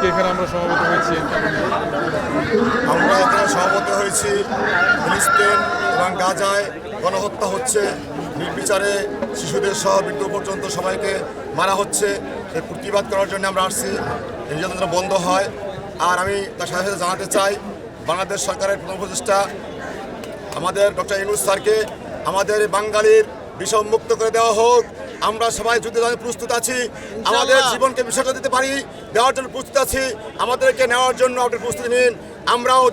আজকে এখানে আমরা সমাবেত হয়েছি? আমরা এখানে সমাবেত হয়েছি ফিলিস্তিন এবং গাজায় গণহত্যা হচ্ছে, নির্বিচারে শিশুদের সহ বৃদ্ধ পর্যন্ত সবাইকে মারা হচ্ছে। এর প্রতিবাদ করার জন্য আমরা আসছি, নির্যাতন বন্ধ হয়। আর আমি তার সাথে সাথে জানাতে চাই, বাংলাদেশ সরকারের প্রথম প্রচেষ্টা আমাদের ডক্টর ইউনূস স্যারকে আমাদের বাঙালির বিষম মুক্ত করে দেওয়া হোক। আমরা সবাই যুদ্ধে প্রস্তুত আছি, আমাদের জীবনকে বিসর্জন দিতে পারি, দেওয়ার জন্য প্রস্তুত আছি। আমাদেরকে নেওয়ার জন্য আপনি প্রস্তুতি নিন। আমরাও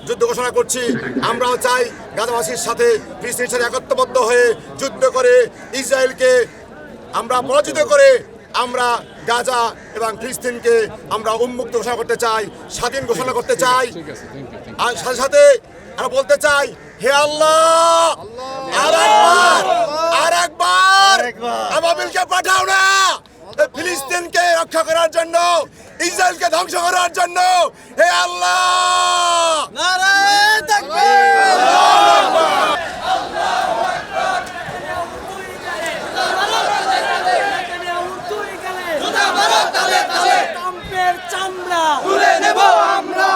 যুদ্ধ ঘোষণা করছি। আমরাও চাই গাজাবাসীর সাথে ফিলিস্তিনের সাথে একত্রবদ্ধ হয়ে যুদ্ধ করে ইসরায়েলকে আমরা পরাজিত করে আমরা গাজা এবং ফিলিস্তিনকে আমরা উন্মুক্ত ঘোষণা করতে চাই, স্বাধীন ঘোষণা করতে চাই। আর সাথে সাথে আমরা বলতে চাই, হে আল্লাহ, আরেকবার আবাবিলকে পাঠাও না ফিলিস্তিনকে রক্ষা করার জন্য, ইসরায়েলকে ধ্বংস করার জন্য। হে আল্লাহ, নারায়ে তাকবীর, চামড়া তুলে নেব আমরা,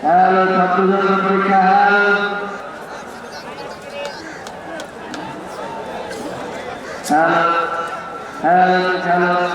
হ্যালো ছাত্রদের পরীক্ষা, হ্যালো হ্যালো হ্যালো